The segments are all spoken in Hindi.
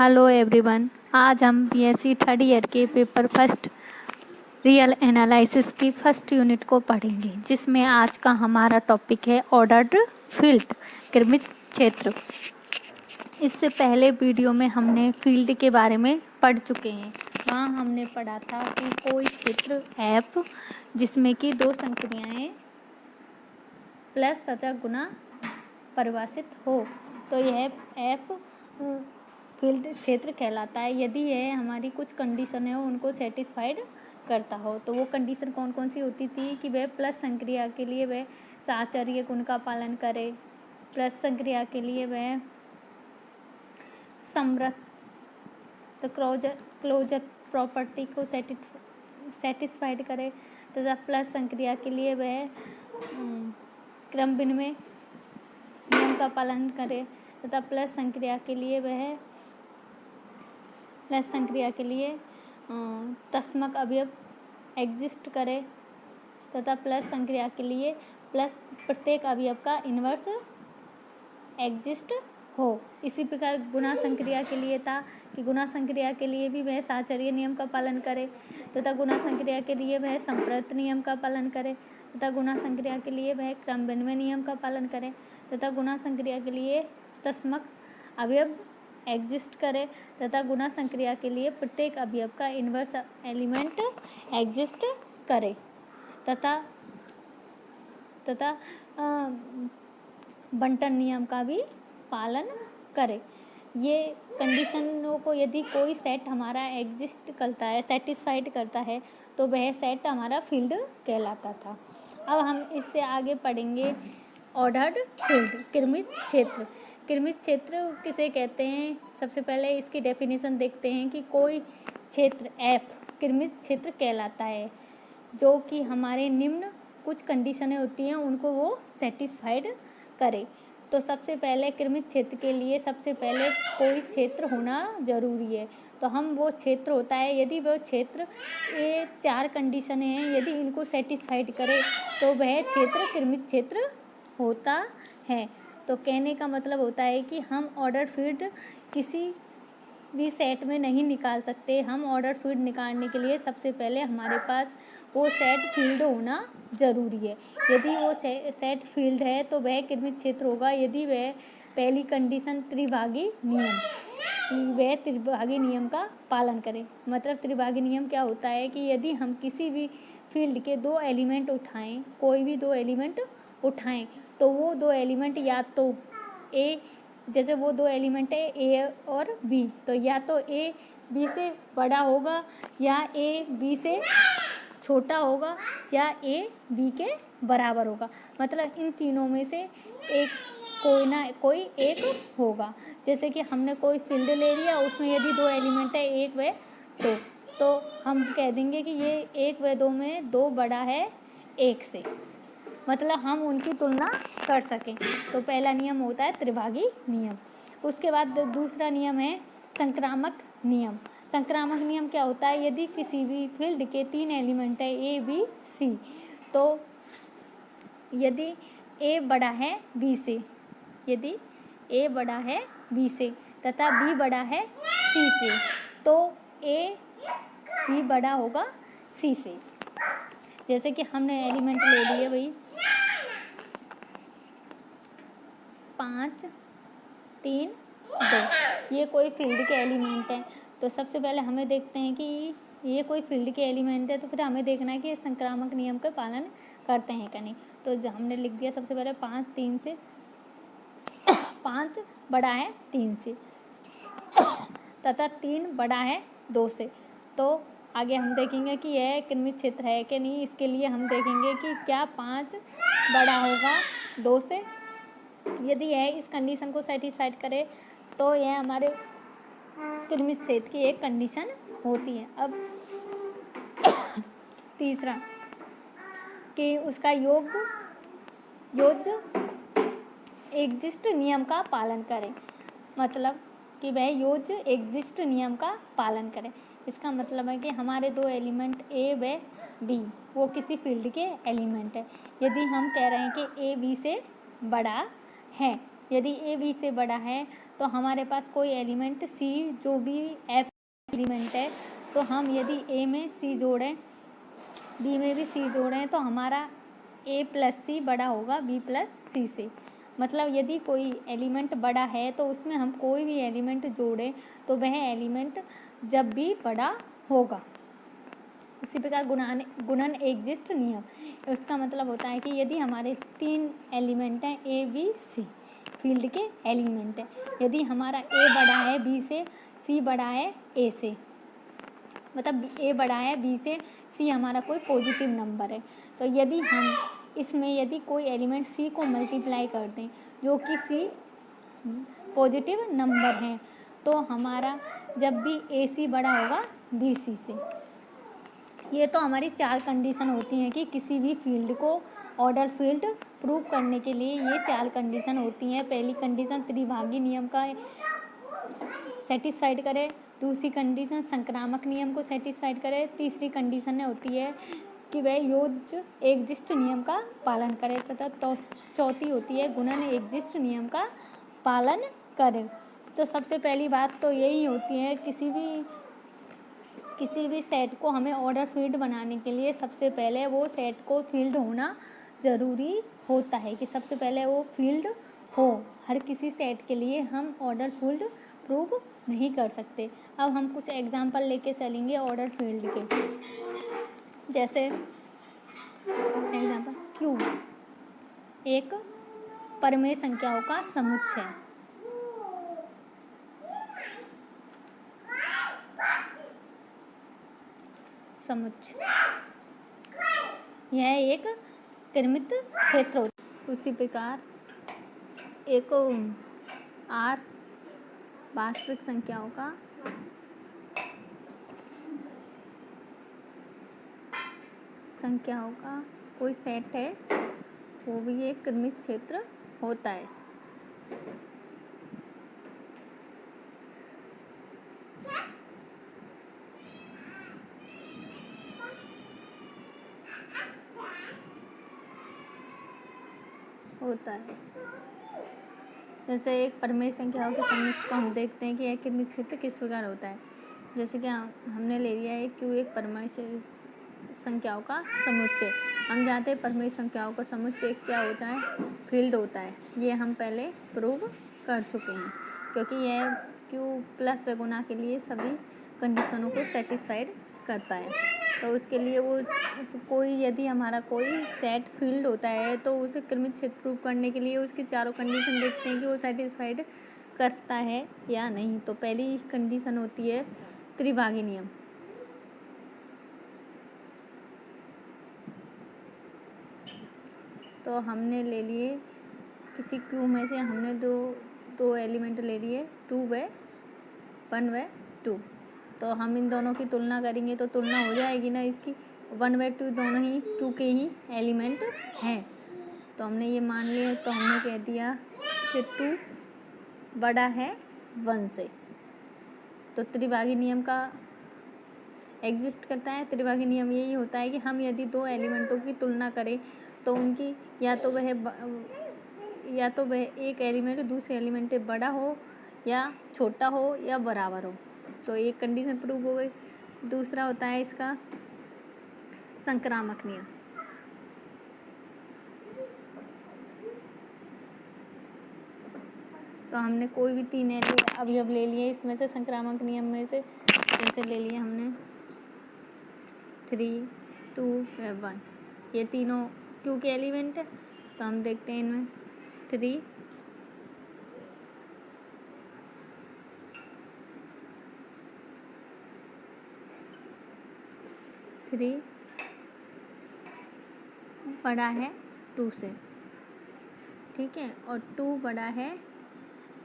Hello everyone. आज हम बीएससी थर्ड ईयर के पेपर फर्स्ट रियल एनालिसिस की फर्स्ट यूनिट को पढ़ेंगे, जिसमें आज का हमारा टॉपिक है ऑर्डर्ड फील्ड, क्रमित क्षेत्र। इससे पहले वीडियो में हमने फील्ड के बारे में पढ़ चुके हैं। वहाँ हमने पढ़ा था कि कोई क्षेत्र एफ जिसमें कि दो संक्रियाएं प्लस तथा गुना परिभाषित हो, तो यह एफ फील्ड क्षेत्र कहलाता है। यदि यह हमारी कुछ कंडीशन है उनको सेटिस्फाइड करता हो, तो वो कंडीशन कौन कौन सी होती थी कि वह प्लस संक्रिया के लिए वह साहचर्य गुण का पालन करे, प्लस संक्रिया के लिए वह समवर्त क्लोजर प्रॉपर्टी को सेटिस्फाइड करे, तथा प्लस संक्रिया के लिए वह क्रम विनिमय नियम का पालन करे, तथा प्लस संक्रिया के लिए तस्मक अवयव एग्जिस्ट करे, तथा प्लस संक्रिया के लिए प्लस प्रत्येक अवयव का इन्वर्स एग्जिस्ट हो। इसी प्रकार गुणा संक्रिया के लिए था कि गुणा संक्रिया के लिए भी वह साहचर्य नियम का पालन करे, तथा गुणा संक्रिया के लिए वह संप्रत नियम का पालन करे, तथा गुणा संक्रिया के लिए वह क्रम विनिमय नियम का पालन करे, तथा गुणा संक्रिया के लिए तस्मक अवयव एग्जिस्ट करे, तथा गुणा संक्रिया के लिए प्रत्येक अवयव का इन्वर्स एलिमेंट एग्जिस्ट करे, तथा बंटन नियम का भी पालन करे। ये कंडीशनों को यदि कोई सेट हमारा एग्जिस्ट करता है, सेटिस्फाइड करता है, तो वह सेट हमारा फील्ड कहलाता था। अब हम इससे आगे पढ़ेंगे ऑर्डर्ड फील्ड, क्रमित क्षेत्र। क्रमित क्षेत्र किसे कहते हैं? सबसे पहले इसकी डेफिनेशन देखते हैं कि कोई क्षेत्र एफ क्रमित क्षेत्र कहलाता है जो कि हमारे निम्न कुछ कंडीशनें होती हैं उनको वो सेटिस्फाइड करे। तो सबसे पहले क्रमित क्षेत्र के लिए सबसे पहले कोई क्षेत्र होना जरूरी है। तो हम वो क्षेत्र होता है, यदि वो क्षेत्र ये चार कंडीशनें हैं, यदि इनको सेटिस्फाइड करे तो वह क्षेत्र क्रमित क्षेत्र होता है। तो कहने का मतलब होता है कि हम ऑर्डर फील्ड किसी भी सेट में नहीं निकाल सकते। हम ऑर्डर फील्ड निकालने के लिए सबसे पहले हमारे पास वो सेट फील्ड होना जरूरी है। यदि वो सेट फील्ड है तो वह क्रमित क्षेत्र होगा यदि वह पहली कंडीशन त्रिभागी नियम का पालन करे। मतलब त्रिभागी नियम क्या होता है कि यदि हम किसी भी फील्ड के दो एलिमेंट उठाएं, कोई भी दो एलिमेंट उठाएं, तो वो दो एलिमेंट या तो ए, जैसे वो दो एलिमेंट है ए और बी, तो या तो ए बी से बड़ा होगा, या ए बी से छोटा होगा, या ए बी के बराबर होगा। मतलब इन तीनों में से एक कोई एक होगा। जैसे कि हमने कोई फील्ड ले लिया, उसमें यदि दो एलिमेंट है एक व दो, तो हम कह देंगे कि ये एक व दो में दो बड़ा है एक से, मतलब हम उनकी तुलना कर सकें। तो पहला नियम होता है त्रिभागी नियम। उसके बाद दूसरा नियम है संक्रामक नियम। संक्रामक नियम क्या होता है? यदि किसी भी फील्ड के तीन एलिमेंट है ए बी सी, तो यदि ए बड़ा है बी से, यदि ए बड़ा है बी से तथा बी बड़ा है सी से, तो ए बी बड़ा होगा सी से। जैसे कि हमने एलिमेंट ले लिए भाई 5 3 2, ये कोई फील्ड के एलिमेंट हैं। तो सबसे पहले हमें देखते हैं कि ये कोई फील्ड के एलिमेंट है, तो फिर हमें देखना है कि संक्रामक नियम का पालन करते हैं कि नहीं। तो हमने लिख दिया सबसे पहले 5 3 से 5 बड़ा है 3 से तथा 3 बड़ा है 2 से। तो आगे हम देखेंगे कि यह क्रमित क्षेत्र है कि नहीं। इसके लिए हम देखेंगे कि क्या 5 बड़ा होगा 2 से। यदि यह इस कंडीशन को सेटिस्फाइड करे तो यह हमारे क्रमित क्षेत्र की एक कंडीशन होती है। अब तीसरा कि उसका योज्य एग्जिस्ट नियम का पालन करें। मतलब कि वह योज्य एग्जिस्ट नियम का पालन करें। इसका मतलब है कि हमारे दो एलिमेंट ए व बी वो किसी फील्ड के एलिमेंट है। यदि हम कह रहे हैं कि ए बी से बड़ा है, यदि ए बी से बड़ा है तो हमारे पास कोई एलिमेंट सी जो भी एफ एलिमेंट है, तो हम यदि ए में सी जोड़ें, बी में भी सी जोड़ें, तो हमारा ए प्लस सी बड़ा होगा बी प्लस सी से। मतलब यदि कोई एलिमेंट बड़ा है तो उसमें हम कोई भी एलिमेंट जोड़ें तो वह एलिमेंट जब भी बड़ा होगा। इसी प्रकार गुणन एक्जिस्ट नियम, उसका मतलब होता है कि यदि हमारे 3 एलिमेंट हैं ए बी सी, फील्ड के एलिमेंट हैं, यदि हमारा ए बड़ा है बी से, सी बड़ा है ए से, मतलब ए बड़ा है बी से, सी हमारा कोई पॉजिटिव नंबर है, तो यदि हम इसमें यदि कोई एलिमेंट सी को मल्टीप्लाई कर दें जो कि सी पॉजिटिव नंबर है, तो हमारा जब भी ए सी बड़ा होगा बी सी से। ये तो हमारी 4 कंडीशन होती हैं कि किसी भी फील्ड को ऑर्डर फील्ड प्रूव करने के लिए ये 4 कंडीशन होती हैं। पहली कंडीशन त्रिभागी नियम का सेटिस्फाइड करे, दूसरी कंडीशन संक्रामक नियम को सेटिस्फाइड करे, तीसरी कंडीशन होती है कि वह योज एक्जिस्ट नियम का पालन करे, तथा चौथी होती है गुणन एक्जिस्ट नियम का पालन करे। तो सबसे पहली बात तो यही होती है, किसी भी सेट को हमें ऑर्डर फील्ड बनाने के लिए सबसे पहले वो सेट को फील्ड होना ज़रूरी होता है, कि सबसे पहले वो फील्ड हो। हर किसी सेट के लिए हम ऑर्डर फील्ड प्रूव नहीं कर सकते। अब हम कुछ एग्जांपल लेके चलेंगे ऑर्डर फील्ड के। जैसे एग्जांपल क्यू एक परमेय संख्याओं का समुच्चय है। यह एक क्रमित क्षेत्र होता है। उसी प्रकार एक आर वास्तविक संख्याओं का कोई सेट है, वो भी एक क्रमित क्षेत्र होता है। जैसे एक परमेय संख्याओं के समुच्चय को हम देखते हैं कि एक क्रमित क्षेत्र किस प्रकार होता है। जैसे कि हमने ले लिया है क्यू एक परमेय संख्याओं का समुच्चय। हम जानते हैं परमेय संख्याओं का समुच्चय क्या होता है, फील्ड होता है। ये हम पहले प्रूव कर चुके हैं, क्योंकि यह क्यू प्लस व गुना के लिए सभी कंडीशनों को सेटिस्फाइड करता है। तो उसके लिए वो कोई यदि हमारा कोई सेट फील्ड होता है तो उसे क्रमित क्षेत्र प्रूव करने के लिए उसकी चारों कंडीशन देखते हैं कि वो सेटिस्फाइड करता है या नहीं। तो पहली कंडीशन होती है त्रिभागी नियम। तो हमने ले लिए किसी क्यू में से हमने दो एलिमेंट ले लिए 2 व 1 व 2। तो हम इन दोनों की तुलना करेंगे तो तुलना हो जाएगी ना इसकी। 1 व 2 दोनों ही क्यू के ही एलिमेंट हैं। तो हमने ये मान लिया, तो हमने कह दिया कि 2 बड़ा है 1 से। तो त्रिभागी नियम का एग्जिस्ट करता है। त्रिभागी नियम यही होता है कि हम यदि 2 एलिमेंटों की तुलना करें तो उनकी या तो वह एक एलिमेंट दूसरे एलिमेंट से बड़ा हो या छोटा हो या बराबर हो। तो एक कंडीशन प्रूव हो गई। दूसरा होता है इसका संक्रामक नियम। तो हमने कोई भी 3 अवयव ले लिए इसमें से, संक्रामक नियम में से जैसे ले लिए हमने 3, 2 व 1। ये तीनों क्यू के एलिमेंट है। तो हम देखते हैं इनमें 3 बड़ा है 2 से, ठीक है, और 2 बड़ा है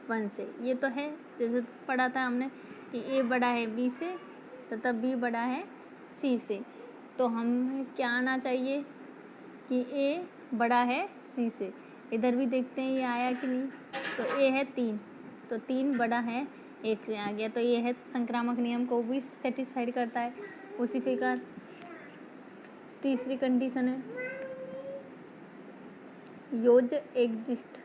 1 से। ये तो है जैसे पढ़ा था हमने कि ए बड़ा है बी से तथा बी बड़ा है सी से। तो हमें क्या आना चाहिए कि ए बड़ा है सी से। इधर भी देखते हैं ये आया कि नहीं। तो ए है 3, तो 3 बड़ा है 1 से आ गया। तो ये है संक्रामक नियम को भी सेटिस्फाइड करता है। उसी प्रकार तीसरी कंडीशन है योज एक्जिस्ट।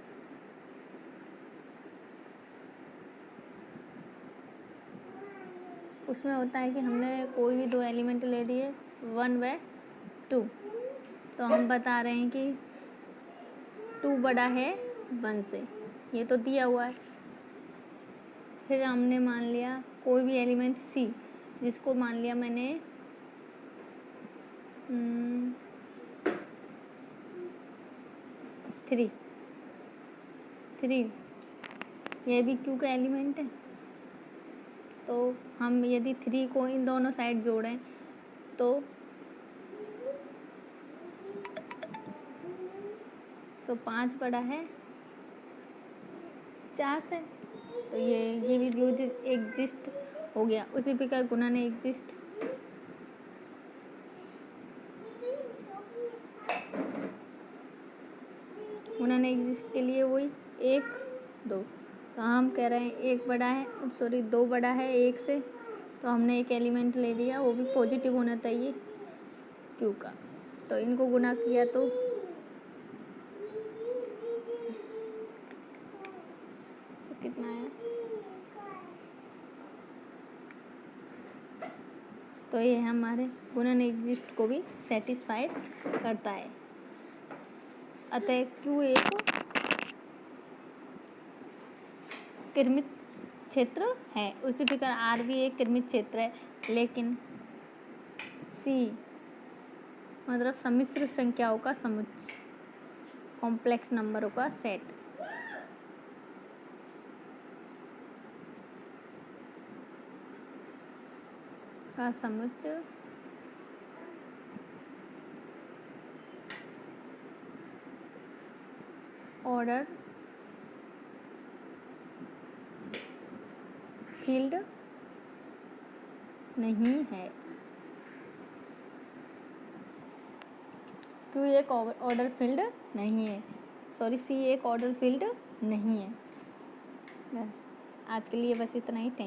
उसमें होता है कि हमने कोई भी दो एलिमेंट ले लिए 1/2, तो हम बता रहे हैं कि 2 बड़ा है 1 से, ये तो दिया हुआ है। फिर हमने मान लिया कोई भी एलिमेंट C, जिसको मान लिया मैंने 3, ये भी Q का एलिमेंट है। तो हम यदि 3 को इन दोनों साइड जोड़ें तो 5 बड़ा है 4 से, तो ये भी यूज एग्जिस्ट हो गया। उसी प्रकार गुणन एग्जिस्ट, गुणन एग्जिस्ट के लिए वही 1 2, तो हम कह रहे हैं 1 बड़ा है, 2 बड़ा है 1 से, तो हमने एक एलिमेंट ले लिया, वो भी पॉजिटिव होना चाहिए Q का। तो इनको गुणा किया तो कितना आया, तो ये हमारे गुणन एग्जिस्ट को भी सेटिस्फाइड करता है। अतः Q एक कृमित क्षेत्र है। उसी प्रकार R भी एक कृमित क्षेत्र है, लेकिन C मतलब सम्मिश्र संख्याओं का समुच्चय, कॉम्प्लेक्स नंबरों का सेट। का समुच्चय ऑर्डर फील्ड नहीं है। Q एक ऑर्डर फील्ड नहीं है, C एक ऑर्डर फील्ड नहीं है। बस आज के लिए बस इतना ही। थैंक